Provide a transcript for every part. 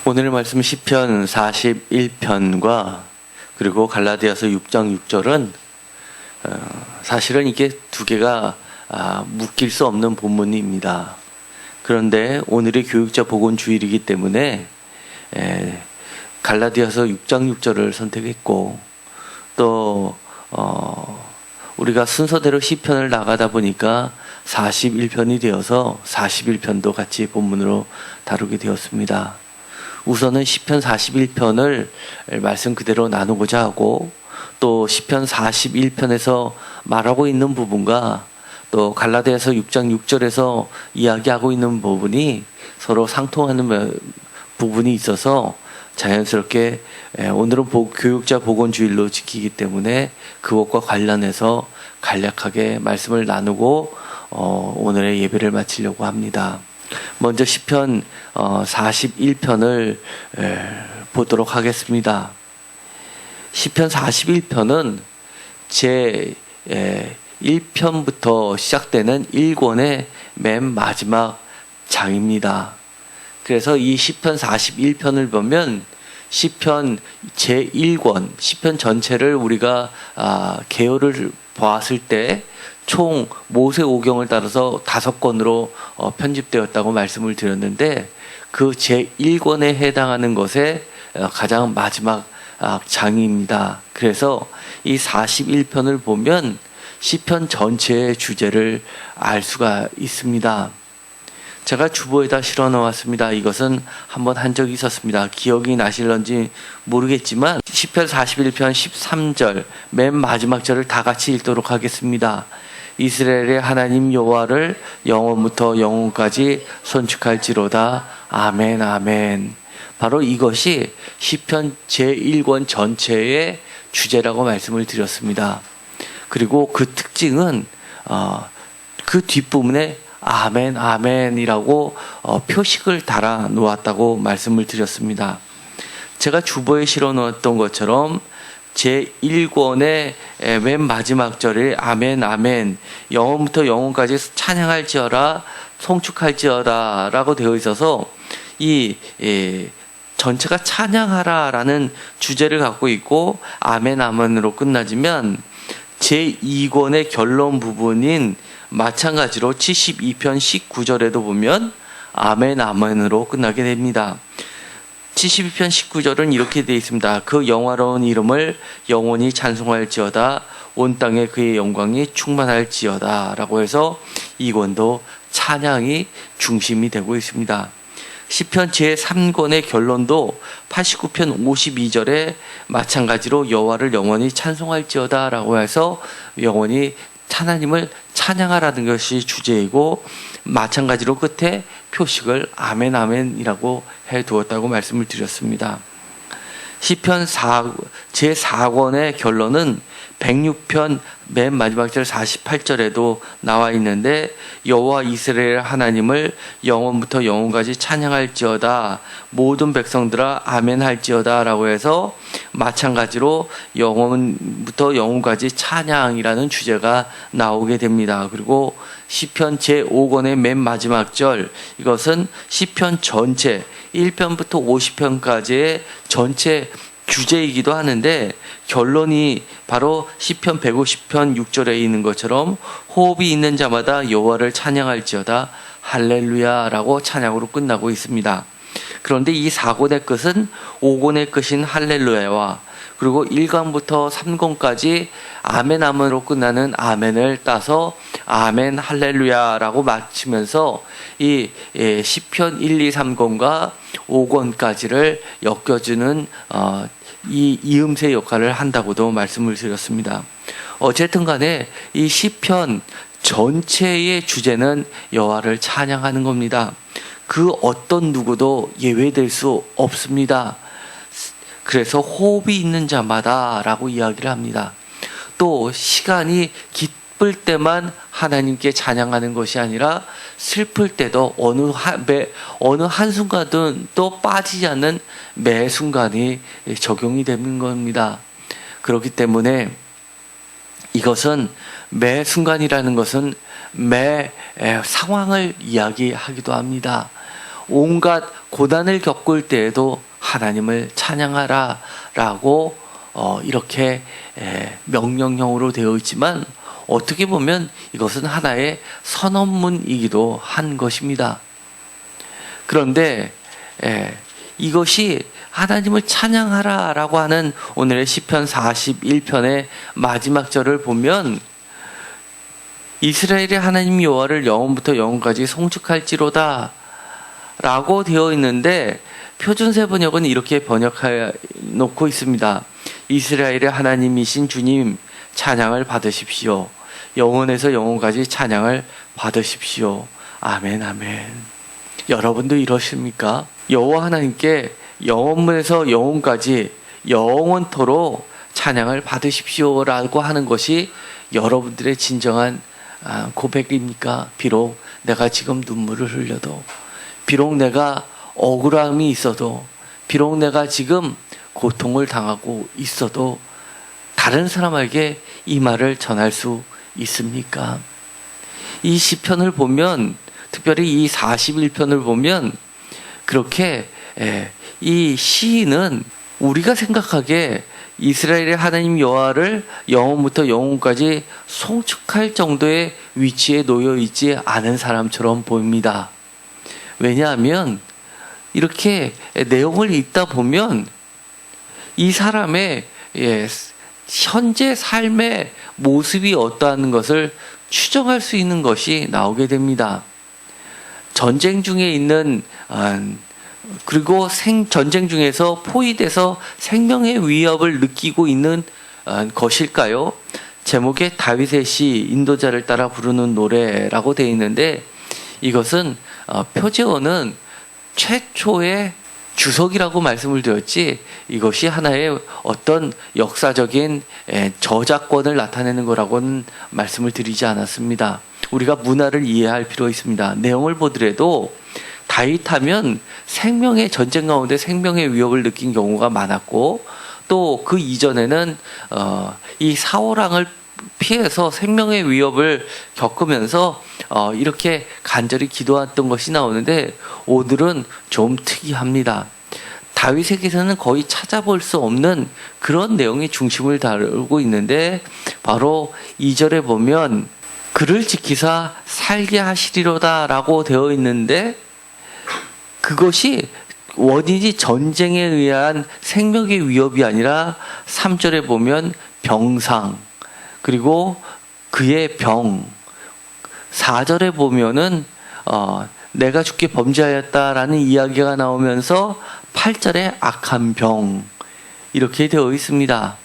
오늘의 말씀 시편 41편과 그리고 갈라디아서 6장 6절은 사실은 이게 두 개가 묶일 수 없는 본문입니다. 그런데 오늘의 교육자 복원 주일이기 때문에 갈라디아서 6장 6절을 선택했고 또 우리가 순서대로 시편을 나가다 보니까 41편이 되어서 41편도 같이 본문으로 다루게 되었습니다. 우선은 시편 41편을 말씀 그대로 나누고자 하고 또 시편 41편에서 말하고 있는 부분과 또 갈라디아서 6장 6절에서 이야기하고 있는 부분이 서로 상통하는 부분이 있어서 자연스럽게 오늘은 교육자 복원주일로 지키기 때문에 그것과 관련해서 간략하게 말씀을 나누고 오늘의 예배를 마치려고 합니다. 먼저 시편 41편을 보도록 하겠습니다. 시편 41편은 제 1편부터 시작되는 1권의 맨 마지막 장입니다. 그래서 이 시편 41편을 보면 시편 제1권, 시편 전체를 우리가 개요를 보았을 때 총 모세오경을 따라서 5권으로 편집되었다고 말씀을 드렸는데 그 제1권에 해당하는 것에 가장 마지막 장입니다. 그래서 이 41편을 보면 시편 전체의 주제를 알 수가 있습니다. 제가 주보에다 실어 놓았습니다. 이것은 한번 한 적이 있었습니다. 기억이 나실런지 모르겠지만 시편 41편 13절 맨 마지막 절을 다 같이 읽도록 하겠습니다. 이스라엘의 하나님 여호와를 영원부터 영원까지 손축할지로다. 아멘 아멘. 바로 이것이 시편 제1권 전체의 주제라고 말씀을 드렸습니다. 그리고 그 특징은 그 뒷부분에 아멘 아멘이라고 표식을 달아 놓았다고 말씀을 드렸습니다. 제가 주보에 실어 놓았던 것처럼 제1권의 맨 마지막 절에 아멘 아멘 영원부터 영원까지 찬양할지어다 송축할지어다 라고 되어 있어서 이 전체가 찬양하라라는 주제를 갖고 있고 아멘 아멘으로 끝나지만 제2권의 결론 부분인 마찬가지로 72편 19절에도 보면 아멘 아멘으로 끝나게 됩니다. 72편 19절은 이렇게 되어 있습니다. 그 영화로운 이름을 영원히 찬송할지어다 온 땅에 그의 영광이 충만할지어다 라고 해서 이 권도 찬양이 중심이 되고 있습니다. 시편 제3권의 결론도 89편 52절에 마찬가지로 여호와를 영원히 찬송할지어다 라고 해서 영원히 하나님을 찬양하라는 것이 주제이고 마찬가지로 끝에 표식을 아멘 아멘이라고 해두었다고 말씀을 드렸습니다. 시편 제4권의 결론은 106편 맨 마지막 절 48절에도 나와 있는데 여호와 이스라엘 하나님을 영원부터 영원까지 찬양할지어다 모든 백성들아 아멘 할지어다 라고 해서 마찬가지로 영원부터 영원까지 찬양이라는 주제가 나오게 됩니다. 그리고 시편 제5권의 맨 마지막 절 이것은 시편 전체 1편부터 50편까지의 전체 주제이기도 하는데 결론이 바로 시편 150편 6절에 있는 것처럼 호흡이 있는 자마다 여호와를 찬양할지어다 할렐루야라고 찬양으로 끝나고 있습니다. 그런데 이 4권의 끝은 5권의 끝인 할렐루야와 그리고 1권부터 3권까지 아멘 아멘으로 끝나는 아멘을 따서 아멘 할렐루야라고 마치면서 이 시편 1, 2, 3권과 5권까지를 엮여주는 이 이음새 역할을 한다고도 말씀을 드렸습니다. 어쨌든 간에 이 시편 전체의 주제는 여호와를 찬양하는 겁니다. 그 어떤 누구도 예외될 수 없습니다. 그래서 호흡이 있는 자마다 라고 이야기를 합니다. 또 시간이 기쁠 때만 하나님께 찬양하는 것이 아니라 슬플 때도 어느 한순간도 또 빠지지 않는 매 순간이 적용이 되는 겁니다. 그렇기 때문에 이것은 매 순간이라는 것은 매 상황을 이야기하기도 합니다. 온갖 고난을 겪을 때에도 하나님을 찬양하라 라고 이렇게 명령형으로 되어 있지만, 어떻게 보면 이것은 하나의 선언문이기도 한 것입니다. 그런데 이것이 하나님을 찬양하라 라고 하는 오늘의 시편 41편의 마지막 절을 보면, 이스라엘의 하나님 여호와를 영원부터 영원까지 송축할지로다 라고 되어 있는데, 표준세 번역은 이렇게 번역해 놓고 있습니다. 이스라엘의 하나님이신 주님 찬양을 받으십시오. 영원에서 영원까지 찬양을 받으십시오. 아멘, 아멘. 여러분도 이러십니까? 여호와 하나님께 영원에서 영원까지 영원토록 찬양을 받으십시오라고 하는 것이 여러분들의 진정한 고백입니까? 비록 내가 지금 눈물을 흘려도, 비록 내가 억울함이 있어도, 비록 내가 지금 고통을 당하고 있어도 다른 사람에게 이 말을 전할 수 있습니까? 이 시편을 보면, 특별히 이 41편을 보면 그렇게 이 시인은 우리가 생각하기에 이스라엘의 하나님 여호와를 영원부터 영원까지 송축할 정도의 위치에 놓여 있지 않은 사람처럼 보입니다. 왜냐하면 이렇게 내용을 읽다 보면 이 사람의 현재 삶의 모습이 어떠한 것을 추정할 수 있는 것이 나오게 됩니다. 전쟁 중에 있는, 그리고 전쟁 중에서 포위돼서 생명의 위협을 느끼고 있는 것일까요? 제목에 다윗의 시 인도자를 따라 부르는 노래라고 되어 있는데, 이것은 표제어는 최초의 주석이라고 말씀을 드렸지, 이것이 하나의 어떤 역사적인 저작권을 나타내는 거라고는 말씀을 드리지 않았습니다. 우리가 문화를 이해할 필요가 있습니다. 내용을 보더라도 다윗하면 생명의 전쟁 가운데 생명의 위협을 느낀 경우가 많았고, 또 그 이전에는 이 사울왕을 피해서 생명의 위협을 겪으면서 이렇게 간절히 기도했던 것이 나오는데, 오늘은 좀 특이합니다. 다윗에게서는 거의 찾아볼 수 없는 그런 내용이 중심을 다루고 있는데, 바로 2절에 보면 그를 지키사 살게 하시리로다 라고 되어 있는데, 그것이 원인이 전쟁에 의한 생명의 위협이 아니라 3절에 보면 병상, 그리고 그의 병, 4절에 보면은 내가 주께 범죄하였다라는 이야기가 나오면서 8절에 악한 병, 이렇게 되어 있습니다.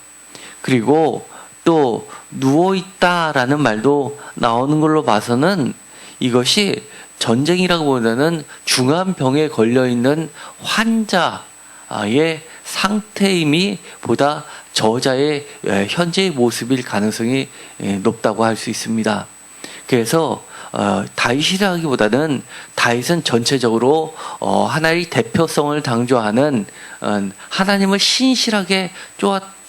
그리고 또 누워있다라는 말도 나오는 걸로 봐서는 이것이 전쟁이라고보다는 중한 병에 걸려있는 환자의 상태임이 보다 저자의 현재의 모습일 가능성이 높다고 할 수 있습니다. 그래서 다윗이라기보다는 다윗은 전체적으로 하나의 대표성을 강조하는, 하나님을 신실하게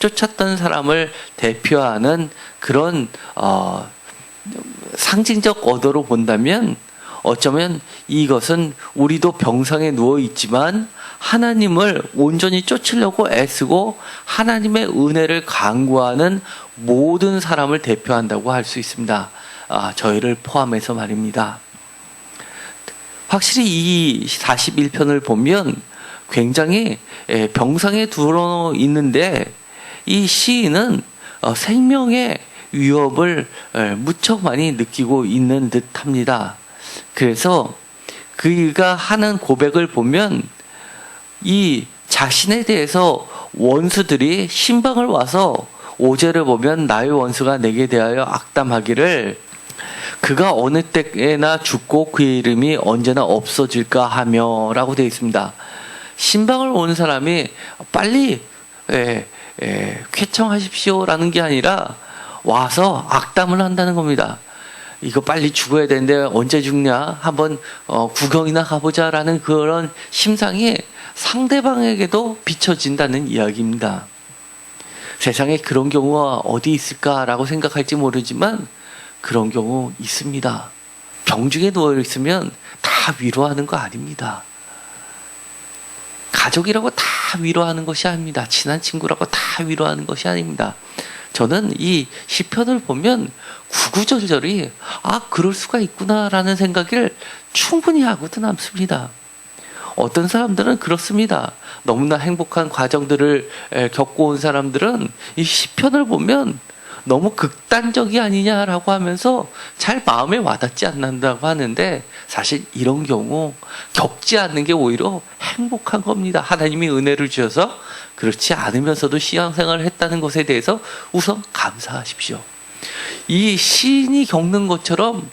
쫓았던 사람을 대표하는 그런 상징적 어도로 본다면, 어쩌면 이것은 우리도 병상에 누워 있지만 하나님을 온전히 쫓으려고 애쓰고 하나님의 은혜를 간구하는 모든 사람을 대표한다고 할 수 있습니다. 저희를 포함해서 말입니다. 확실히 이 41편을 보면 굉장히 병상에 들어 있는데, 이 시인은 생명의 위협을 무척 많이 느끼고 있는 듯합니다. 그래서 그가 하는 고백을 보면 이 자신에 대해서 원수들이 신방을 와서 5절을 보면 나의 원수가 내게 대하여 악담하기를 그가 어느 때나 죽고 그의 이름이 언제나 없어질까 하며 라고 되어 있습니다. 신방을 온 사람이 빨리 쾌청하십시오 라는 게 아니라 와서 악담을 한다는 겁니다. 이거 빨리 죽어야 되는데 언제 죽냐, 한번 구경이나 가보자 라는 그런 심상이 상대방에게도 비춰진다는 이야기입니다. 세상에 그런 경우가 어디 있을까라고 생각할지 모르지만 그런 경우 있습니다. 병중에 누워있으면 다 위로하는 거 아닙니다. 가족이라고 다 위로하는 것이 아닙니다. 친한 친구라고 다 위로하는 것이 아닙니다. 저는 이 시편을 보면 구구절절이 그럴 수가 있구나라는 생각을 충분히 하고도 남습니다. 어떤 사람들은 그렇습니다. 너무나 행복한 과정들을 겪고 온 사람들은 이 시편을 보면 너무 극단적이 아니냐라고 하면서 잘 마음에 와닿지 않는다고 하는데, 사실 이런 경우 겪지 않는 게 오히려 행복한 겁니다. 하나님이 은혜를 주셔서 그렇지 않으면서도 신앙생활을 했다는 것에 대해서 우선 감사하십시오. 이 시인이 겪는 것처럼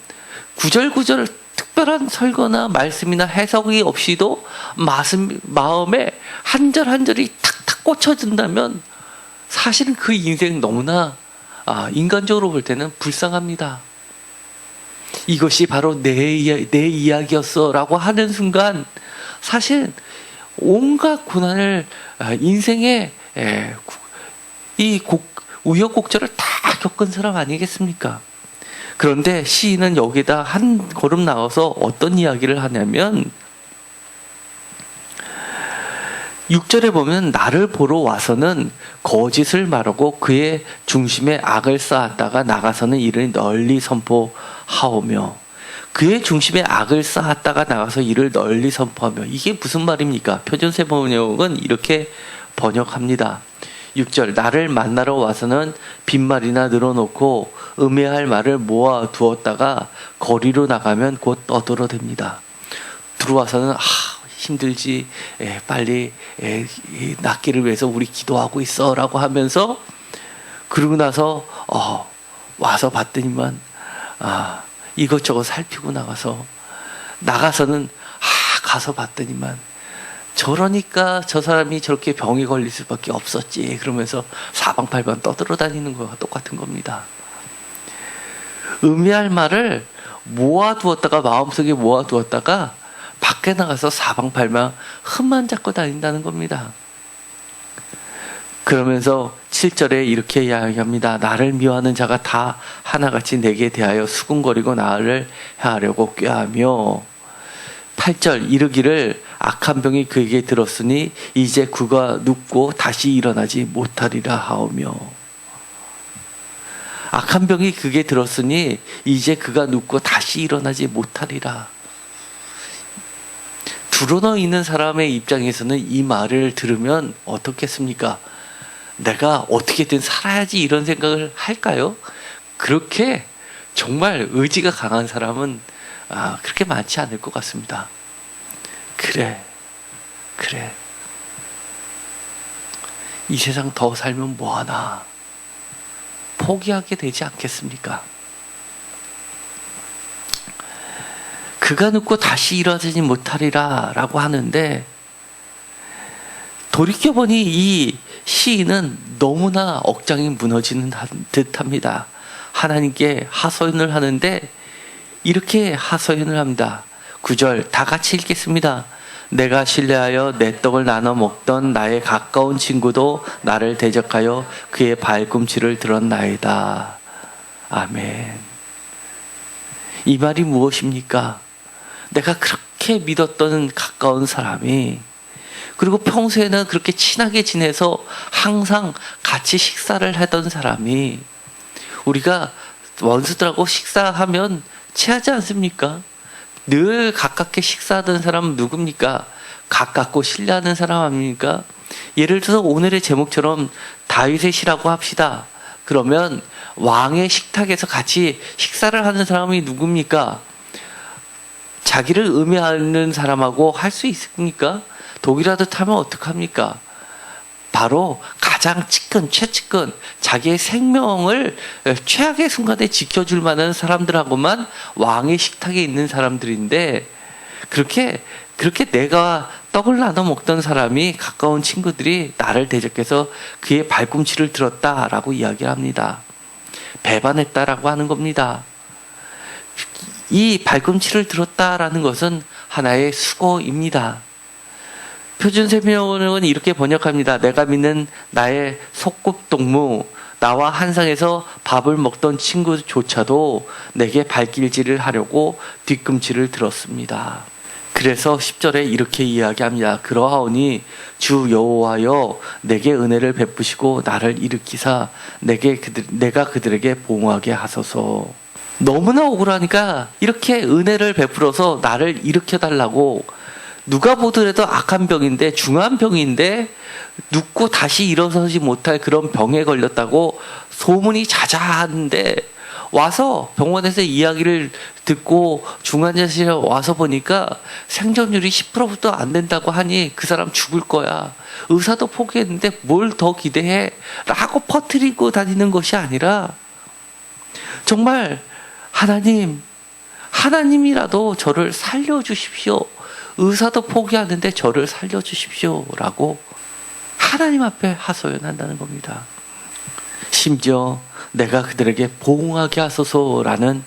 구절구절 특별한 설거나 말씀이나 해석이 없이도 마음에 한 절 한 절이 탁탁 꽂혀진다면 사실은 그 인생 너무나 인간적으로 볼 때는 불쌍합니다. 이것이 바로 내 이야기였어 라고 하는 순간 사실 온갖 고난을 인생의 이 우여곡절을 다 겪은 사람 아니겠습니까? 그런데 시인은 여기다 한 걸음 나가서 어떤 이야기를 하냐면 6절에 보면 나를 보러 와서는 거짓을 말하고 그의 중심에 악을 쌓았다가 나가서는 이를 널리 선포하오며, 그의 중심에 악을 쌓았다가 나가서 이를 널리 선포하며, 이게 무슨 말입니까? 표준세 번역은 이렇게 번역합니다. 6절 나를 만나러 와서는 빈말이나 늘어놓고 음해할 말을 모아 두었다가 거리로 나가면 곧 떠들어댑니다. 들어와서는 힘들지, 빨리 낫기를 위해서 우리 기도하고 있어 라고 하면서, 그러고 나서 와서 봤더니만 이것저것 살피고 나가서는 가서 봤더니만 저러니까 저 사람이 저렇게 병이 걸릴 수밖에 없었지 그러면서 사방팔방 떠들어 다니는 거와 똑같은 겁니다. 의미할 말을 마음속에 모아두었다가 밖에 나가서 사방팔방 흠만 잡고 다닌다는 겁니다. 그러면서 7절에 이렇게 이야기합니다. 나를 미워하는 자가 다 하나같이 내게 대하여 수군거리고 나를 해하려고 꾀하며, 8절 이르기를 악한 병이 그에게 들었으니 이제 그가 눕고 다시 일어나지 못하리라 하오며, 악한 병이 그에게 들었으니 이제 그가 눕고 다시 일어나지 못하리라. 드러나 있는 사람의 입장에서는 이 말을 들으면 어떻겠습니까? 내가 어떻게든 살아야지 이런 생각을 할까요? 그렇게 정말 의지가 강한 사람은 그렇게 많지 않을 것 같습니다. 그래 이 세상 더 살면 뭐하나 포기하게 되지 않겠습니까? 그가 눕고 다시 일어나지 못하리라 라고 하는데, 돌이켜보니 이 시인은 너무나 억장이 무너지는 듯합니다. 하나님께 하소연을 하는데 이렇게 하소연을 합니다. 9절 다 같이 읽겠습니다. 내가 신뢰하여 내 떡을 나눠 먹던 나의 가까운 친구도 나를 대적하여 그의 발꿈치를 들었나이다. 아멘. 이 말이 무엇입니까? 내가 그렇게 믿었던 가까운 사람이, 그리고 평소에는 그렇게 친하게 지내서 항상 같이 식사를 하던 사람이, 우리가 원수들하고 식사하면 체하지 않습니까? 늘 가깝게 식사하던 사람은 누굽니까? 가깝고 신뢰하는 사람 아닙니까? 예를 들어서 오늘의 제목처럼 다윗의 시라고 합시다. 그러면 왕의 식탁에서 같이 식사를 하는 사람이 누굽니까? 자기를 음해하는 사람하고 할 수 있습니까? 독이라도 타면 어떡합니까? 바로 가장 최측근, 자기의 생명을 최악의 순간에 지켜줄 만한 사람들하고만 왕의 식탁에 있는 사람들인데, 그렇게 내가 떡을 나눠 먹던 사람이, 가까운 친구들이 나를 대적해서 그의 발꿈치를 들었다라고 이야기를 합니다. 배반했다라고 하는 겁니다. 이 발꿈치를 들었다라는 것은 하나의 수고입니다. 표준세번역은 이렇게 번역합니다. 내가 믿는 나의 소꿉동무, 나와 한 상에서 밥을 먹던 친구조차도 내게 발길질을 하려고 뒤꿈치를 들었습니다. 그래서 10절에 이렇게 이야기합니다. 그러하오니 주 여호와여 내게 은혜를 베푸시고 나를 일으키사 내가 그들에게 보응하게 하소서. 너무나 억울하니까 이렇게 은혜를 베풀어서 나를 일으켜달라고. 누가 보더라도 악한 병인데, 중한 병인데 눕고 다시 일어서지 못할 그런 병에 걸렸다고 소문이 자자한데 와서 병원에서 이야기를 듣고 중환자실에 와서 보니까 생존율이 10%도 안 된다고 하니 그 사람 죽을 거야. 의사도 포기했는데 뭘 더 기대해? 라고 퍼뜨리고 다니는 것이 아니라 정말 하나님이라도 저를 살려주십시오. 의사도 포기하는데 저를 살려주십시오. 라고 하나님 앞에 하소연한다는 겁니다. 심지어 내가 그들에게 보응하게 하소서라는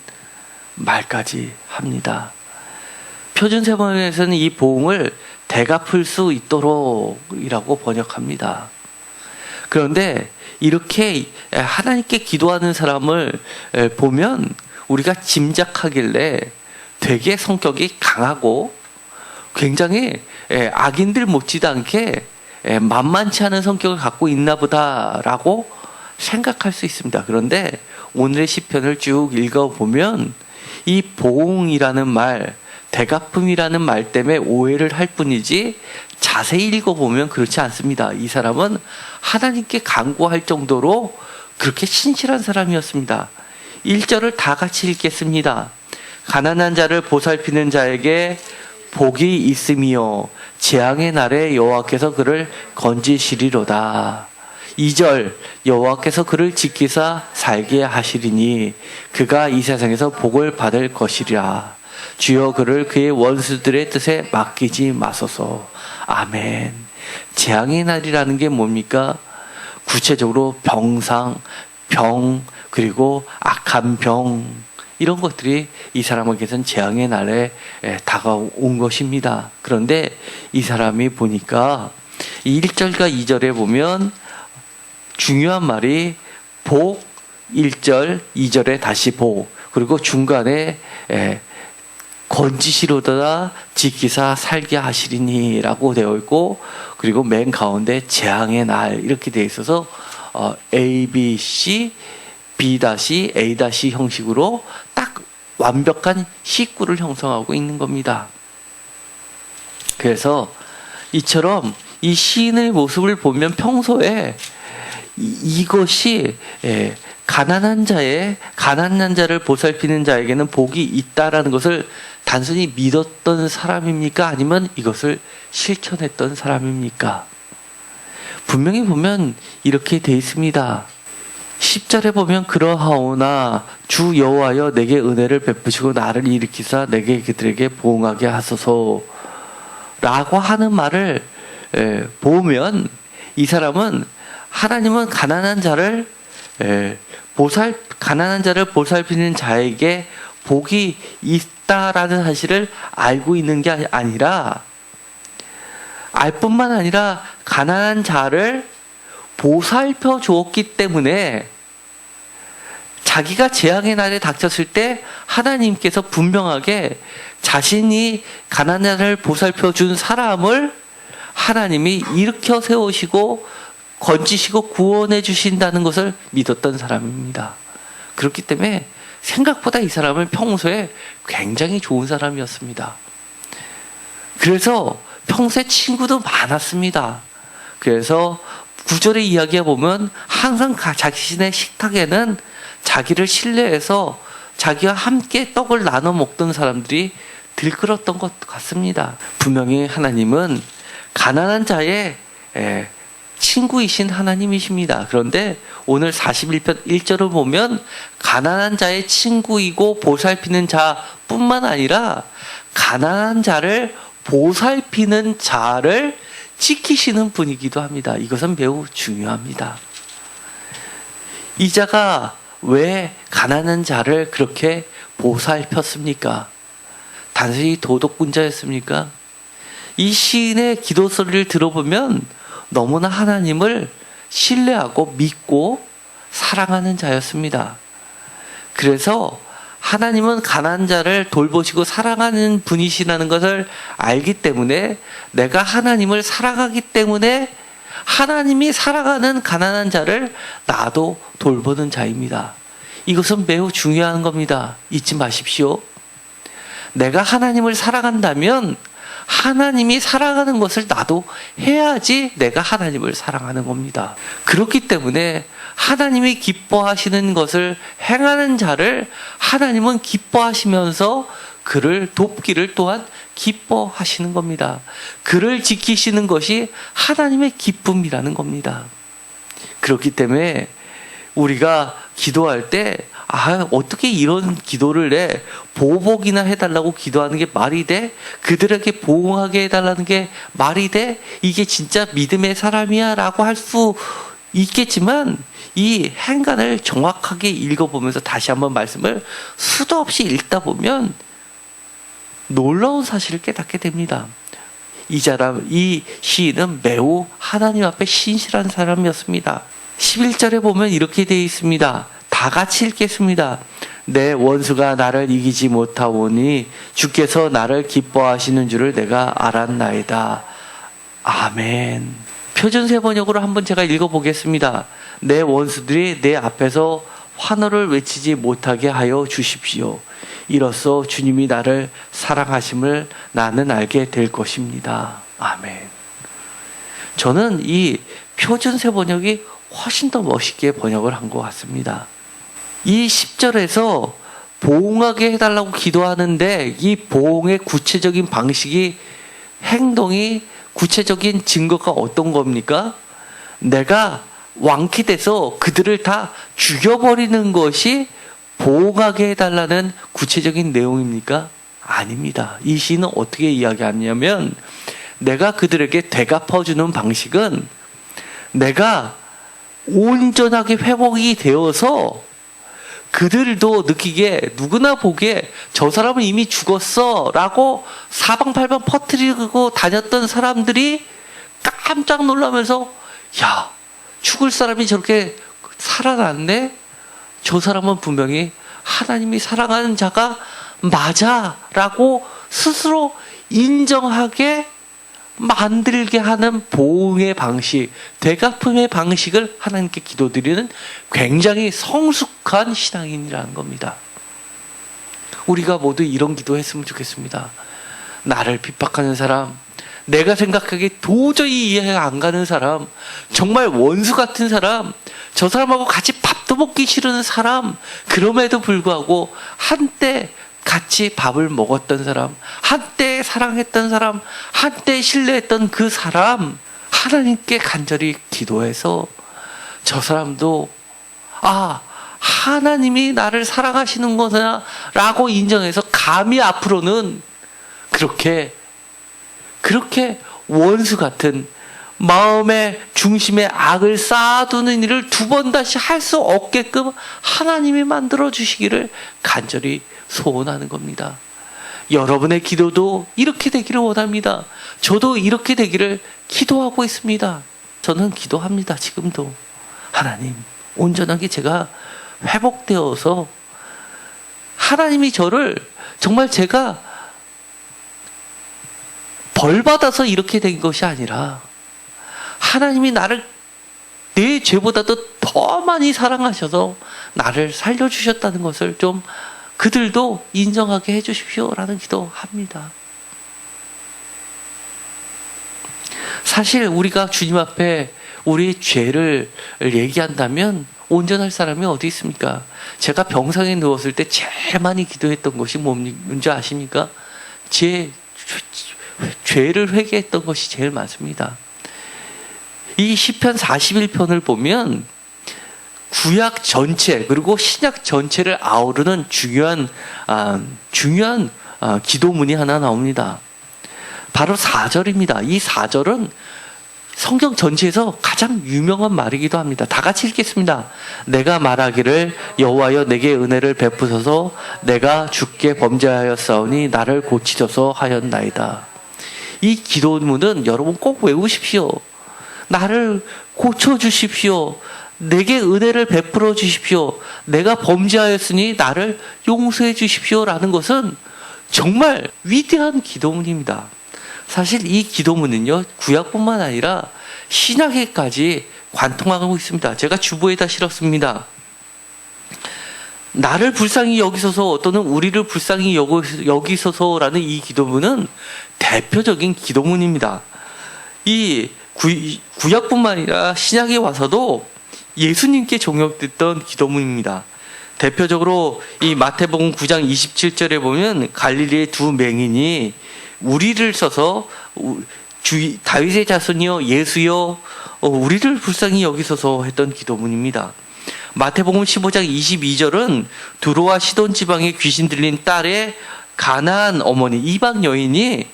말까지 합니다. 표준세번역에서는 이 보응을 대갚을 수 있도록 이라고 번역합니다. 그런데 이렇게 하나님께 기도하는 사람을 보면 우리가 짐작하길래 되게 성격이 강하고 굉장히 악인들 못지도 않게 만만치 않은 성격을 갖고 있나 보다라고 생각할 수 있습니다. 그런데 오늘의 시편을 쭉 읽어보면 이 보응이라는 말, 대갚음이라는 말 때문에 오해를 할 뿐이지 자세히 읽어보면 그렇지 않습니다. 이 사람은 하나님께 간구할 정도로 그렇게 신실한 사람이었습니다. 1절을 다 같이 읽겠습니다. 가난한 자를 보살피는 자에게 복이 있음이요 재앙의 날에 여호와께서 그를 건지시리로다. 2절 여호와께서 그를 지키사 살게 하시리니 그가 이 세상에서 복을 받을 것이리라. 주여 그를 그의 원수들의 뜻에 맡기지 마소서. 아멘. 재앙의 날이라는 게 뭡니까? 구체적으로 병상, 병, 그리고 악한 병, 이런 것들이 이 사람에게선 재앙의 날에 다가온 것입니다. 그런데 이 사람이 보니까 1절과 2절에 보면 중요한 말이 복, 1절, 2절에 다시 복, 그리고 중간에 건지시로다 지키사 살게 하시리니 라고 되어 있고, 그리고 맨 가운데 재앙의 날 이렇게 되어 있어서 A, B, C, B-A- 형식으로 딱 완벽한 식구를 형성하고 있는 겁니다. 그래서 이처럼 이 시인의 모습을 보면 평소에 이것이 가난한 자를 보살피는 자에게는 복이 있다라는 것을 단순히 믿었던 사람입니까? 아니면 이것을 실천했던 사람입니까? 분명히 보면 이렇게 돼 있습니다. 10절에 보면 그러하오나 주 여호와여 내게 은혜를 베푸시고 나를 일으키사 내게 그들에게 보응하게 하소서 라고 하는 말을 보면 이 사람은 하나님은 가난한 자를 보살피는 자에게 복이 있다라는 사실을 알고 있는 게 아니라 알 뿐만 아니라 가난한 자를 보살펴 주었기 때문에 자기가 재앙의 날에 닥쳤을 때 하나님께서 분명하게 자신이 가난한 자를 보살펴 준 사람을 하나님이 일으켜 세우시고 건지시고 구원해 주신다는 것을 믿었던 사람입니다. 그렇기 때문에 생각보다 이 사람은 평소에 굉장히 좋은 사람이었습니다. 그래서 평소에 친구도 많았습니다. 그래서 9절의 이야기에 보면 항상 자신의 식탁에는 자기를 신뢰해서 자기와 함께 떡을 나눠 먹던 사람들이 들끓었던 것 같습니다. 분명히 하나님은 가난한 자의 친구이신 하나님이십니다. 그런데 오늘 41편 1절을 보면 가난한 자의 친구이고 보살피는 자뿐만 아니라 가난한 자를 보살피는 자를 지키시는 분이기도 합니다. 이것은 매우 중요합니다. 이 자가 왜 가난한 자를 그렇게 보살폈습니까? 단순히 도덕군자였습니까? 이 시인의 기도 소리를 들어보면 너무나 하나님을 신뢰하고 믿고 사랑하는 자였습니다. 그래서 하나님은 가난한 자를 돌보시고 사랑하는 분이시라는 것을 알기 때문에 내가 하나님을 사랑하기 때문에 하나님이 사랑하는 가난한 자를 나도 돌보는 자입니다. 이것은 매우 중요한 겁니다. 잊지 마십시오. 내가 하나님을 사랑한다면 하나님이 사랑하는 것을 나도 해야지 내가 하나님을 사랑하는 겁니다. 그렇기 때문에 하나님이 기뻐하시는 것을 행하는 자를 하나님은 기뻐하시면서 그를 돕기를 또한 기뻐하시는 겁니다. 그를 지키시는 것이 하나님의 기쁨이라는 겁니다. 그렇기 때문에 우리가 기도할 때 어떻게 이런 기도를 해? 보복이나 해달라고 기도하는 게 말이 돼? 그들에게 보응하게 해달라는 게 말이 돼? 이게 진짜 믿음의 사람이야? 라고 할 수 있겠지만 이 행간을 정확하게 읽어보면서 다시 한번 말씀을 수도 없이 읽다 보면 놀라운 사실을 깨닫게 됩니다. 이 시인은 매우 하나님 앞에 신실한 사람이었습니다. 11절에 보면 이렇게 되어 있습니다. 다 같이 읽겠습니다. 내 원수가 나를 이기지 못하오니 주께서 나를 기뻐하시는 줄을 내가 알았나이다. 아멘. 표준세 번역으로 한번 제가 읽어보겠습니다. 내 원수들이 내 앞에서 환호를 외치지 못하게 하여 주십시오. 이로써 주님이 나를 사랑하심을 나는 알게 될 것입니다. 아멘. 저는 이 표준세 번역이 훨씬 더 멋있게 번역을 한 것 같습니다. 이 10절에서 보응하게 해달라고 기도하는데 이 보응의 구체적인 방식이 행동이 구체적인 증거가 어떤 겁니까? 내가 왕키 돼서 그들을 다 죽여버리는 것이 보응하게 해달라는 구체적인 내용입니까? 아닙니다. 이 시는 어떻게 이야기하냐면 내가 그들에게 되갚아주는 방식은 내가 온전하게 회복이 되어서 그들도 느끼게 누구나 보기에 저 사람은 이미 죽었어 라고 사방팔방 퍼뜨리고 다녔던 사람들이 깜짝 놀라면서 야, 죽을 사람이 저렇게 살아났네? 저 사람은 분명히 하나님이 사랑하는 자가 맞아 라고 스스로 인정하게 만들게 하는 보응의 방식, 되갚음의 방식을 하나님께 기도드리는 굉장히 성숙한 신앙인이라는 겁니다. 우리가 모두 이런 기도했으면 좋겠습니다. 나를 핍박하는 사람, 내가 생각하기에 도저히 이해가 안 가는 사람, 정말 원수 같은 사람, 저 사람하고 같이 밥도 먹기 싫은 사람, 그럼에도 불구하고 한때 같이 밥을 먹었던 사람, 한때 사랑했던 사람, 한때 신뢰했던 그 사람, 하나님께 간절히 기도해서 저 사람도 하나님이 나를 사랑하시는 거구나 라고 인정해서 감히 앞으로는 그렇게 원수 같은 마음의 중심에 악을 쌓아두는 일을 두 번 다시 할 수 없게끔 하나님이 만들어 주시기를 간절히 소원하는 겁니다. 여러분의 기도도 이렇게 되기를 원합니다. 저도 이렇게 되기를 기도하고 있습니다. 저는 기도합니다. 지금도 하나님 온전하게 제가 회복되어서 하나님이 저를 정말 제가 벌 받아서 이렇게 된 것이 아니라 하나님이 나를 내 죄보다도 더 많이 사랑하셔서 나를 살려주셨다는 것을 좀 그들도 인정하게 해주십시오라는 기도합니다. 사실 우리가 주님 앞에 우리 죄를 얘기한다면 온전할 사람이 어디 있습니까? 제가 병상에 누웠을 때 제일 많이 기도했던 것이 뭔지 아십니까? 죄를 회개했던 것이 제일 많습니다. 이 시편 41편을 보면 구약 전체 그리고 신약 전체를 아우르는 중요한 기도문이 하나 나옵니다. 바로 4절입니다. 이 4절은 성경 전체에서 가장 유명한 말이기도 합니다. 다 같이 읽겠습니다. 내가 말하기를 여호와여 내게 은혜를 베푸소서 내가 주께 범죄하였사오니 나를 고치소서 하였나이다. 이 기도문은 여러분 꼭 외우십시오. 나를 고쳐주십시오. 내게 은혜를 베풀어 주십시오. 내가 범죄하였으니 나를 용서해 주십시오라는 것은 정말 위대한 기도문입니다. 사실 이 기도문은요, 구약뿐만 아니라 신약에까지 관통하고 있습니다. 제가 주보에다 실었습니다. 나를 불쌍히 여기소서 또는 우리를 불쌍히 여기소서라는 이 기도문은 대표적인 기도문입니다. 이 구약뿐만 아니라 신약에 와서도 예수님께 적용됐던 기도문입니다. 대표적으로 이 마태복음 9장 27절에 보면 갈릴리의 두 맹인이 우리를 써서 다윗의 자손이여 예수여 우리를 불쌍히 여기소서 했던 기도문입니다. 마태복음 15장 22절은 두로와 시돈 지방에 귀신 들린 딸의 가나안 어머니 이방 여인이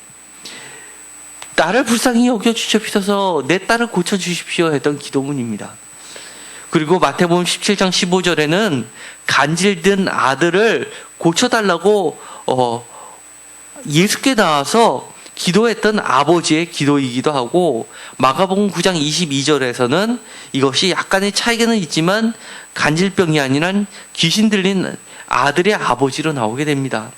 나를 불쌍히 여겨주십시오, 내 딸을 고쳐주십시오 했던 기도문입니다. 그리고 마태복음 17장 15절에는 간질든 아들을 고쳐달라고 예수께 나와서 기도했던 아버지의 기도이기도 하고, 마가복음 9장 22절에서는 이것이 약간의 차이는 있지만 간질병이 아니라 귀신 들린 아들의 아버지로 나오게 됩니다.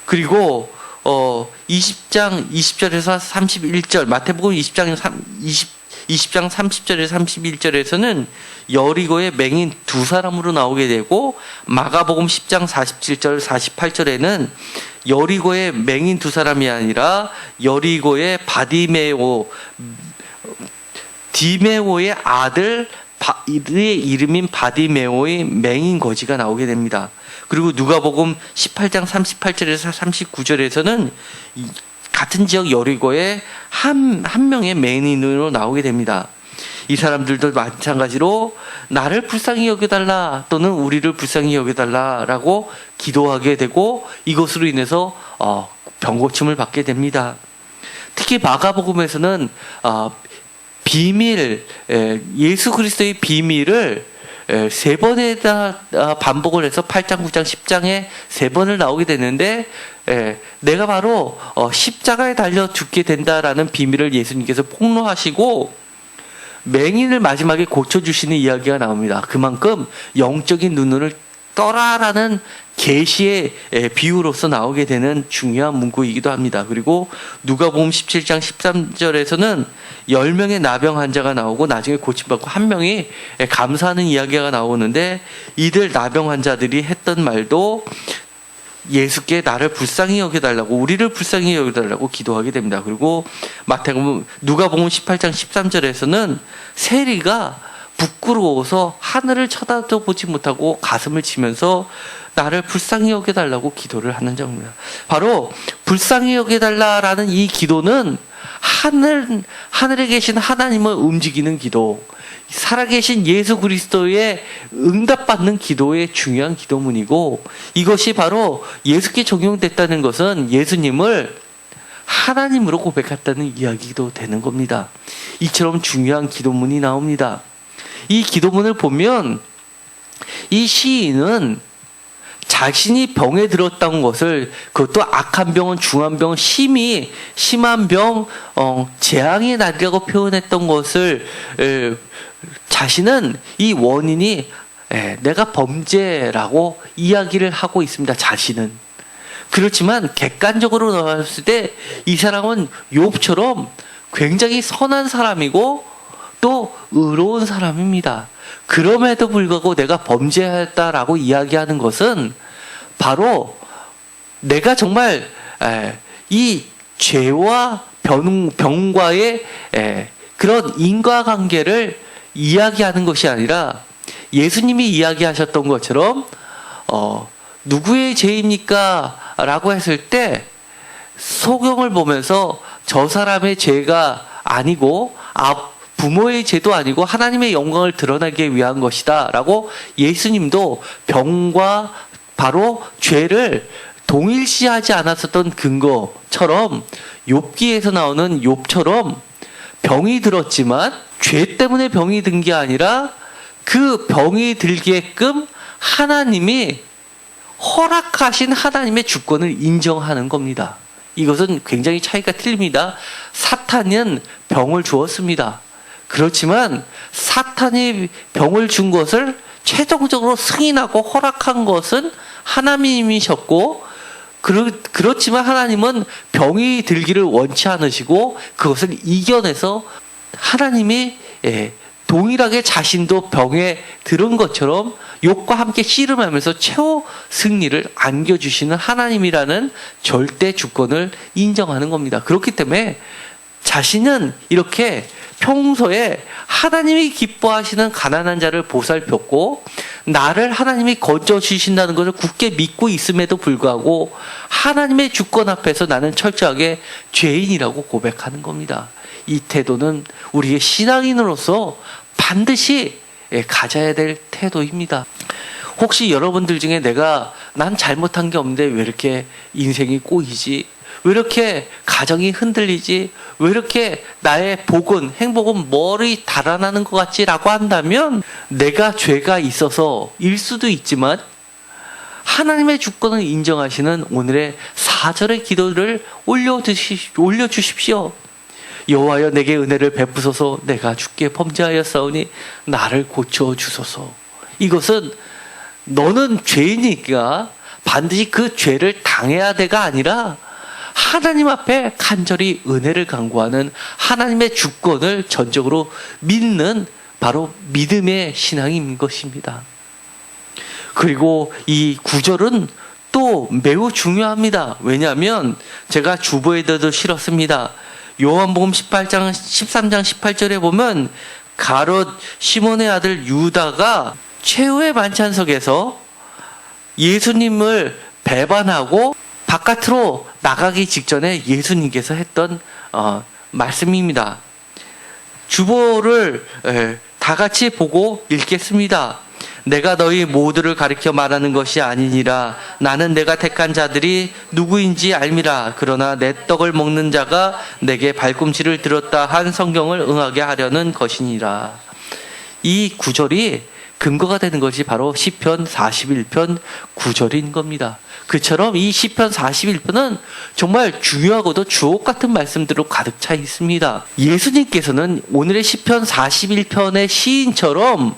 그리고 20장 20절에서 31절, 마태복음 20장 30절에서 31절에서는 여리고의 맹인 두 사람으로 나오게 되고, 마가복음 10장 47절 48절에는 여리고의 맹인 두 사람이 아니라 여리고의 디메오의 아들 의 이름인 바디메오의 맹인 거지가 나오게 됩니다. 그리고 누가복음 18장 38절에서 39절에서는 같은 지역 여리고의 한 명의 맹인으로 나오게 됩니다. 이 사람들도 마찬가지로 나를 불쌍히 여겨달라 또는 우리를 불쌍히 여겨달라라고 기도하게 되고, 이것으로 인해서 병고침을 받게 됩니다. 특히 마가복음에서는 예수 그리스도의 비밀을 세 번에다 반복을 해서 8장, 9장, 10장에 세 번을 나오게 되는데, 내가 바로 십자가에 달려 죽게 된다라는 비밀을 예수님께서 폭로하시고 맹인을 마지막에 고쳐주시는 이야기가 나옵니다. 그만큼 영적인 눈을 떠라라는 계시의 비유로서 나오게 되는 중요한 문구이기도 합니다. 그리고 누가복음 17장 13절에서는 10명의 나병 환자가 나오고 나중에 고침받고 한 명이 감사하는 이야기가 나오는데, 이들 나병 환자들이 했던 말도 예수께 나를 불쌍히 여겨달라고, 우리를 불쌍히 여겨달라고 기도하게 됩니다. 그리고 누가복음 18장 13절에서는 세리가 부끄러워서 하늘을 쳐다보지 못하고 가슴을 치면서 나를 불쌍히 여겨달라고 기도를 하는 점입니다. 바로 불쌍히 여겨달라라는 이 기도는 하늘에 계신 하나님을 움직이는 기도, 살아계신 예수 그리스도의 응답받는 기도의 중요한 기도문이고, 이것이 바로 예수께 적용됐다는 것은 예수님을 하나님으로 고백했다는 이야기도 되는 겁니다. 이처럼 중요한 기도문이 나옵니다. 이 기도문을 보면 이 시인은 자신이 병에 들었던 것을, 그것도 악한 병은 중한 병, 심한 병, 재앙의 날이라고 표현했던 것을 자신은 이 원인이 내가 범죄라고 이야기를 하고 있습니다. 자신은. 그렇지만 객관적으로 나왔을 때 이 사람은 욥처럼 굉장히 선한 사람이고 또 의로운 사람입니다. 그럼에도 불구하고 내가 범죄했다라고 이야기하는 것은 바로 내가 정말 이 죄와 병과의 그런 인과관계를 이야기하는 것이 아니라, 예수님이 이야기하셨던 것처럼 누구의 죄입니까? 라고 했을 때 소경을 보면서 저 사람의 죄가 아니고 부모의 죄도 아니고 하나님의 영광을 드러나기 위한 것이다 라고 예수님도 병과 바로 죄를 동일시하지 않았었던 근거처럼, 욥기에서 나오는 욥처럼 병이 들었지만 죄 때문에 병이 든 게 아니라 그 병이 들게끔 하나님이 허락하신 하나님의 주권을 인정하는 겁니다. 이것은 굉장히 차이가 틀립니다. 사탄은 병을 주었습니다. 그렇지만 사탄이 병을 준 것을 최종적으로 승인하고 허락한 것은 하나님이셨고, 그렇지만 하나님은 병이 들기를 원치 않으시고 그것을 이겨내서 하나님이 동일하게 자신도 병에 들은 것처럼 욕과 함께 씨름하면서 최후 승리를 안겨주시는 하나님이라는 절대 주권을 인정하는 겁니다. 그렇기 때문에 자신은 이렇게 평소에 하나님이 기뻐하시는 가난한 자를 보살폈고, 나를 하나님이 건져주신다는 것을 굳게 믿고 있음에도 불구하고 하나님의 주권 앞에서 나는 철저하게 죄인이라고 고백하는 겁니다. 이 태도는 우리의 신앙인으로서 반드시 가져야 될 태도입니다. 혹시 여러분들 중에 난 잘못한 게 없는데 왜 이렇게 인생이 꼬이지? 왜 이렇게 가정이 흔들리지? 왜 이렇게 나의 행복은 머리 달아나는 것 같지? 라고 한다면 내가 죄가 있어서일 수도 있지만, 하나님의 주권을 인정하시는 오늘의 4절의 기도를 올려주십시오. 여호와여, 내게 은혜를 베푸소서. 내가 주께 범죄하였사오니 나를 고쳐주소서. 이것은 너는 죄이니까 반드시 그 죄를 당해야 돼가 아니라 하나님 앞에 간절히 은혜를 간구하는 하나님의 주권을 전적으로 믿는 바로 믿음의 신앙인 것입니다. 그리고 이 구절은 또 매우 중요합니다. 왜냐하면 제가 주보에도 실었습니다. 요한복음 13장 18절에 보면 가롯 시몬의 아들 유다가 최후의 만찬석에서 예수님을 배반하고 바깥으로 나가기 직전에 예수님께서 했던 말씀입니다. 주보를 다 같이 보고 읽겠습니다. 내가 너희 모두를 가리켜 말하는 것이 아니니라. 나는 내가 택한 자들이 누구인지 알미라. 그러나 내 떡을 먹는 자가 내게 발꿈치를 들었다 한 성경을 응하게 하려는 것이니라. 이 구절이 근거가 되는 것이 바로 시편 41편 9절인 겁니다. 그처럼 이 시편 41편은 정말 중요하고도 주옥 같은 말씀들로 가득 차 있습니다. 예수님께서는 오늘의 시편 41편의 시인처럼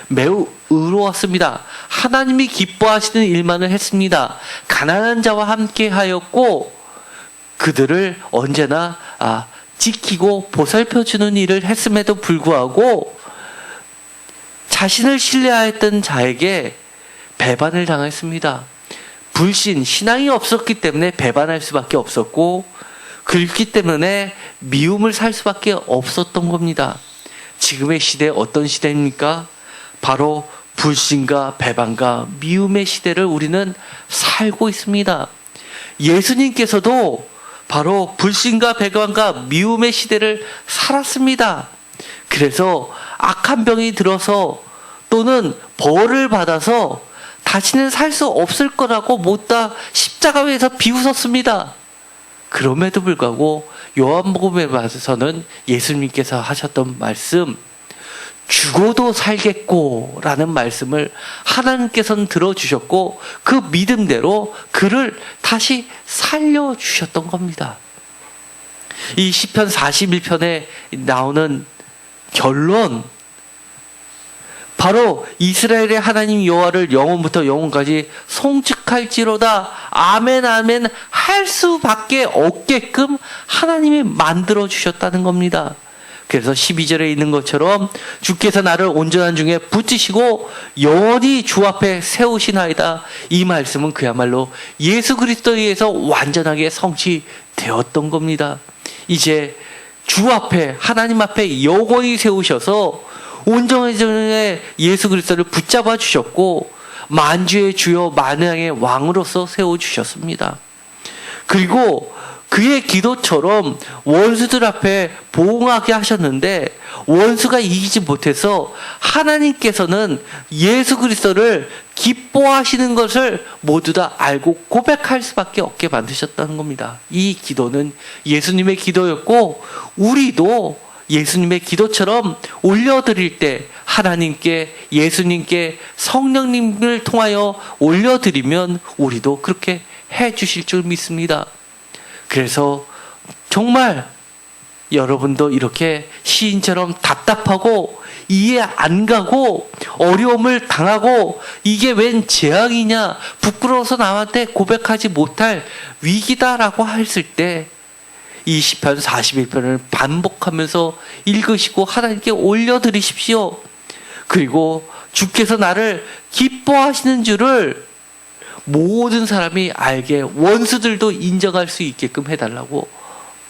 매우 의로웠습니다. 하나님이 기뻐하시는 일만을 했습니다. 가난한 자와 함께 하였고 그들을 언제나 지키고 보살펴주는 일을 했음에도 불구하고 자신을 신뢰하였던 자에게 배반을 당했습니다. 불신, 신앙이 없었기 때문에 배반할 수밖에 없었고, 그렇기 때문에 미움을 살 수밖에 없었던 겁니다. 지금의 시대 어떤 시대입니까? 바로 불신과 배반과 미움의 시대를 우리는 살고 있습니다. 예수님께서도 바로 불신과 배반과 미움의 시대를 살았습니다. 그래서 악한 병이 들어서 또는 벌을 받아서 다시는 살 수 없을 거라고 못다 십자가 위에서 비웃었습니다. 그럼에도 불구하고 요한복음에 봐서는 예수님께서 하셨던 말씀, 죽어도 살겠고 라는 말씀을 하나님께서는 들어주셨고 그 믿음대로 그를 다시 살려주셨던 겁니다. 이 시편 41편에 나오는 결론, 바로 이스라엘의 하나님 여호와를 영원부터 영원까지 송축할지로다 아멘 아멘 할 수밖에 없게끔 하나님이 만들어 주셨다는 겁니다. 그래서 12절에 있는 것처럼 주께서 나를 온전한 중에 붙이시고 영원히 주 앞에 세우시나이다. 이 말씀은 그야말로 예수 그리스도에 의해서 완전하게 성취되었던 겁니다. 이제 주 앞에 하나님 앞에 영원히 세우셔서 온전의 예수 그리스도를 붙잡아 주셨고 만주의 주요 만왕의 왕으로서 세워주셨습니다. 그리고 그의 기도처럼 원수들 앞에 보응하게 하셨는데 원수가 이기지 못해서 하나님께서는 예수 그리스도를 기뻐하시는 것을 모두 다 알고 고백할 수밖에 없게 만드셨다는 겁니다. 이 기도는 예수님의 기도였고 우리도 예수님의 기도처럼 올려드릴 때 하나님께 예수님께 성령님을 통하여 올려드리면 우리도 그렇게 해 주실 줄 믿습니다. 그래서 정말 여러분도 이렇게 시인처럼 답답하고 이해 안 가고 어려움을 당하고 이게 웬 재앙이냐, 부끄러워서 남한테 고백하지 못할 위기다라고 했을 때 이 시편 41편을 반복하면서 읽으시고 하나님께 올려드리십시오. 그리고 주께서 나를 기뻐하시는 줄을 모든 사람이 알게, 원수들도 인정할 수 있게끔 해달라고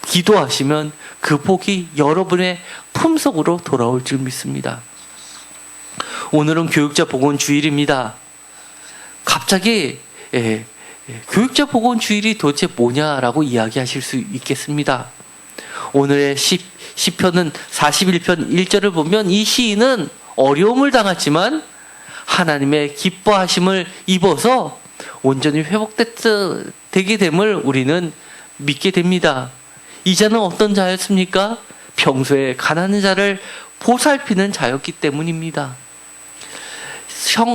기도하시면 그 복이 여러분의 품속으로 돌아올 줄 믿습니다. 오늘은 교육자 복원 주일입니다. 갑자기 교육자 복원 주일이 도대체 뭐냐라고 이야기하실 수 있겠습니다. 오늘의 시편은 41편 1절을 보면 이 시인은 어려움을 당했지만 하나님의 기뻐하심을 입어서 온전히 회복되게 됨을 우리는 믿게 됩니다. 이 자는 어떤 자였습니까? 평소에 가난한 자를 보살피는 자였기 때문입니다.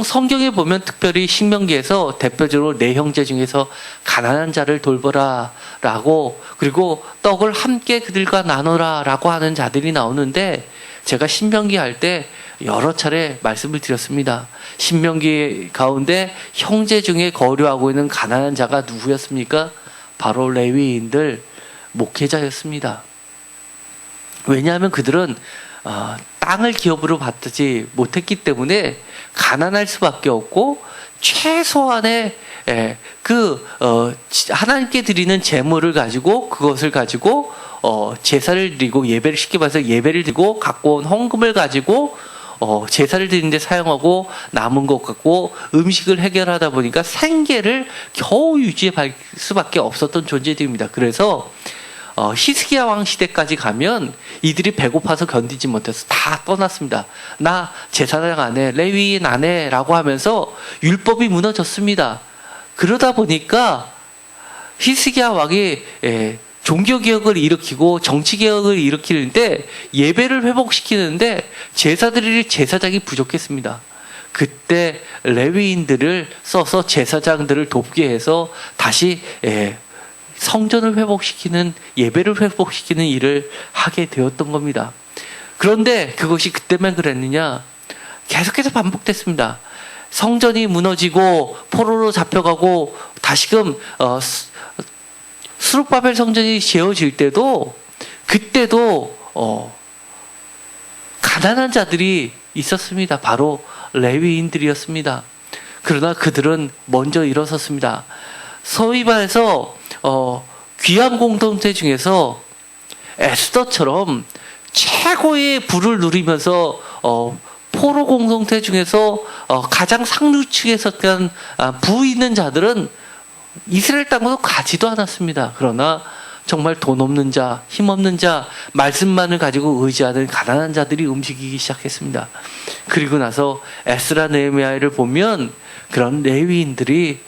성경에 보면 특별히 신명기에서 대표적으로 네 형제 중에서 가난한 자를 돌보라 라고, 그리고 떡을 함께 그들과 나눠라 라고 하는 자들이 나오는데, 제가 신명기 할 때 여러 차례 말씀을 드렸습니다. 신명기 가운데 형제 중에 거류하고 있는 가난한 자가 누구였습니까? 바로 레위인들, 목회자였습니다. 왜냐하면 그들은 땅을 기업으로 받지 못했기 때문에 가난할 수밖에 없고, 최소한의 하나님께 드리는 제물을 가지고, 그것을 가지고 제사를 드리고, 예배를 쉽게 말해서 예배를 드리고 갖고 온 헌금을 가지고 제사를 드리는데 사용하고, 남은 것 갖고 음식을 해결하다 보니까 생계를 겨우 유지할 수밖에 없었던 존재들입니다. 그래서 히스기야 왕 시대까지 가면 이들이 배고파서 견디지 못해서 다 떠났습니다. 나 제사장 안 해, 레위인 안 해 라고 하면서 율법이 무너졌습니다. 그러다 보니까 히스기야 왕이 종교개혁을 일으키고 정치개혁을 일으키는데, 예배를 회복시키는데 제사장이 부족했습니다. 그때 레위인들을 써서 제사장들을 돕게 해서 다시 성전을 회복시키는, 예배를 회복시키는 일을 하게 되었던 겁니다. 그런데 그것이 그때만 그랬느냐? 계속해서 반복됐습니다. 성전이 무너지고 포로로 잡혀가고 다시금 스룹바벨 성전이 지어질 때도, 그때도 가난한 자들이 있었습니다. 바로 레위인들이었습니다. 그러나 그들은 먼저 일어섰습니다. 소위 말해서 귀한 공동체 중에서 에스더처럼 최고의 부를 누리면서 포로 공동체 중에서 가장 상류층에 속한 부 있는 자들은 이스라엘 땅으로 가지도 않았습니다. 그러나 정말 돈 없는 자, 힘 없는 자, 말씀만을 가지고 의지하는 가난한 자들이 움직이기 시작했습니다. 그리고 나서 에스라 느헤미야를 보면 그런 레위인들이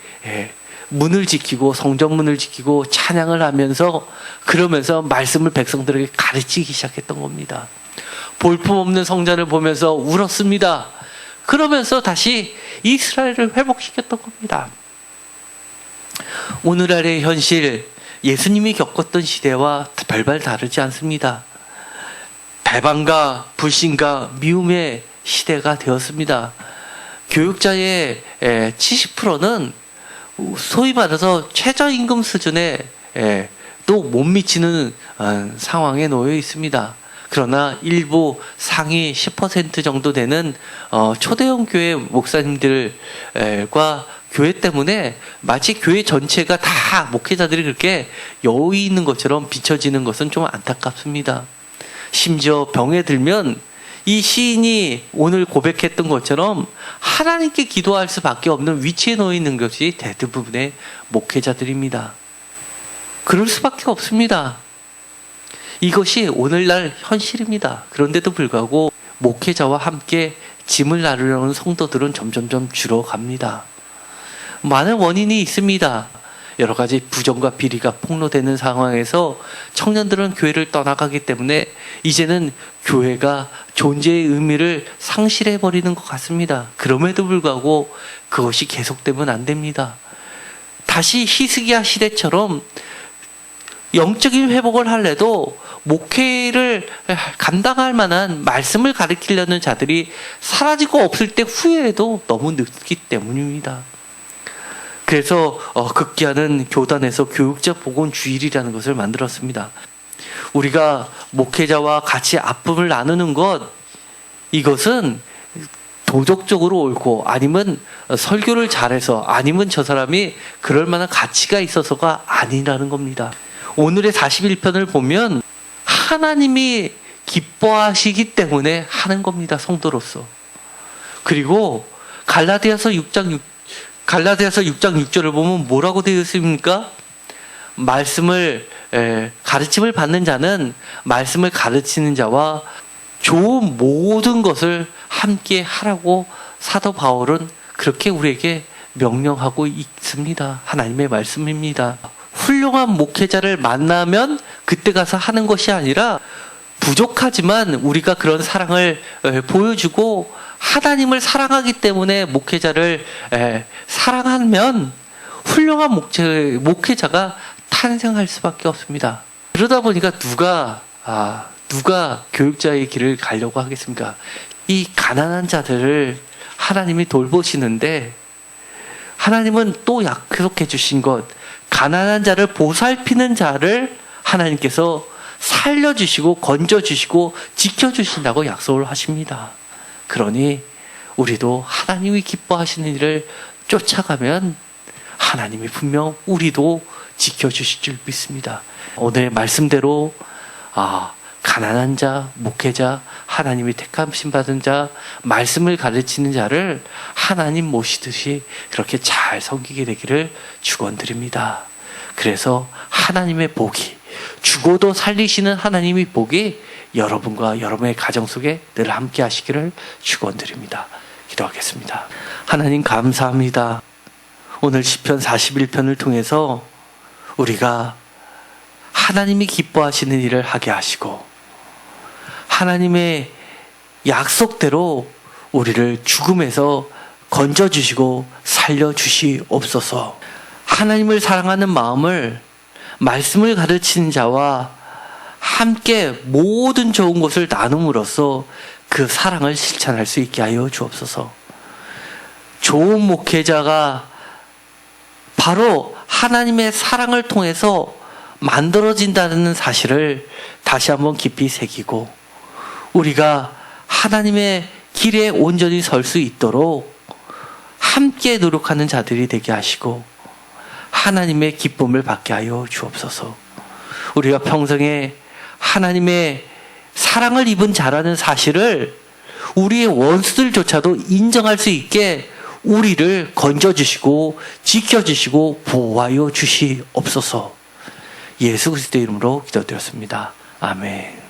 문을 지키고, 성전문을 지키고 찬양을 하면서, 그러면서 말씀을 백성들에게 가르치기 시작했던 겁니다. 볼품없는 성전을 보면서 울었습니다. 그러면서 다시 이스라엘을 회복시켰던 겁니다. 오늘날의 현실, 예수님이 겪었던 시대와 별반 다르지 않습니다. 배반과 불신과 미움의 시대가 되었습니다. 교육자의 70%는 소위 말해서 최저임금 수준에 또 못 미치는 상황에 놓여 있습니다. 그러나 일부 상위 10% 정도 되는 초대형 교회 목사님들과 교회 때문에 마치 교회 전체가 다 목회자들이 그렇게 여유 있는 것처럼 비춰지는 것은 좀 안타깝습니다. 심지어 병에 들면 이 시인이 오늘 고백했던 것처럼 하나님께 기도할 수밖에 없는 위치에 놓여 있는 것이 대부분의 목회자들입니다. 그럴 수밖에 없습니다. 이것이 오늘날 현실입니다. 그런데도 불구하고 목회자와 함께 짐을 나누려는 성도들은 점점점 줄어갑니다. 많은 원인이 있습니다. 여러 가지 부정과 비리가 폭로되는 상황에서 청년들은 교회를 떠나가기 때문에 이제는 교회가 존재의 의미를 상실해버리는 것 같습니다. 그럼에도 불구하고 그것이 계속되면 안 됩니다. 다시 히스기야 시대처럼 영적인 회복을 하려도 목회를 감당할 만한 말씀을 가르치려는 자들이 사라지고 없을 때 후회해도 너무 늦기 때문입니다. 그래서 극기하는 교단에서 교육적 복원 주일이라는 것을 만들었습니다. 우리가 목회자와 같이 아픔을 나누는 것, 이것은 도덕적으로 옳고 아니면 설교를 잘해서 아니면 저 사람이 그럴 만한 가치가 있어서가 아니라는 겁니다. 오늘의 41편을 보면 하나님이 기뻐하시기 때문에 하는 겁니다. 성도로서. 그리고 갈라디아서 6장 6절을 보면 뭐라고 되어 있습니까? 가르침을 받는 자는 말씀을 가르치는 자와 좋은 모든 것을 함께 하라고 사도 바울은 그렇게 우리에게 명령하고 있습니다. 하나님의 말씀입니다. 훌륭한 목회자를 만나면 그때 가서 하는 것이 아니라 부족하지만 우리가 그런 사랑을 보여주고 하나님을 사랑하기 때문에 목회자를 사랑하면 훌륭한 목회자가 탄생할 수밖에 없습니다. 그러다 보니까 누가 교육자의 길을 가려고 하겠습니까? 이 가난한 자들을 하나님이 돌보시는데 하나님은 또 약속해 주신 것, 가난한 자를 보살피는 자를 하나님께서 살려주시고 건져주시고 지켜주신다고 약속을 하십니다. 그러니 우리도 하나님이 기뻐하시는 일을 쫓아가면 하나님이 분명 우리도 지켜주실 줄 믿습니다. 오늘의 말씀대로 가난한 자, 목회자, 하나님이 택하심 받은 자, 말씀을 가르치는 자를 하나님 모시듯이 그렇게 잘 섬기게 되기를 축원드립니다. 그래서 하나님의 복이, 죽어도 살리시는 하나님의 복이 여러분과 여러분의 가정 속에 늘 함께 하시기를 축원드립니다. 기도하겠습니다. 하나님 감사합니다. 오늘 시편 41편을 통해서 우리가 하나님이 기뻐하시는 일을 하게 하시고 하나님의 약속대로 우리를 죽음에서 건져주시고 살려주시옵소서. 하나님을 사랑하는 마음을 말씀을 가르치는 자와 함께 모든 좋은 것을 나눔으로써 그 사랑을 실천할 수 있게 하여 주옵소서. 좋은 목회자가 바로 하나님의 사랑을 통해서 만들어진다는 사실을 다시 한번 깊이 새기고 우리가 하나님의 길에 온전히 설 수 있도록 함께 노력하는 자들이 되게 하시고 하나님의 기쁨을 받게 하여 주옵소서. 우리가 평생에 하나님의 사랑을 입은 자라는 사실을 우리의 원수들조차도 인정할 수 있게 우리를 건져주시고 지켜주시고 보호하여 주시옵소서. 예수 그리스도의 이름으로 기도드렸습니다. 아멘.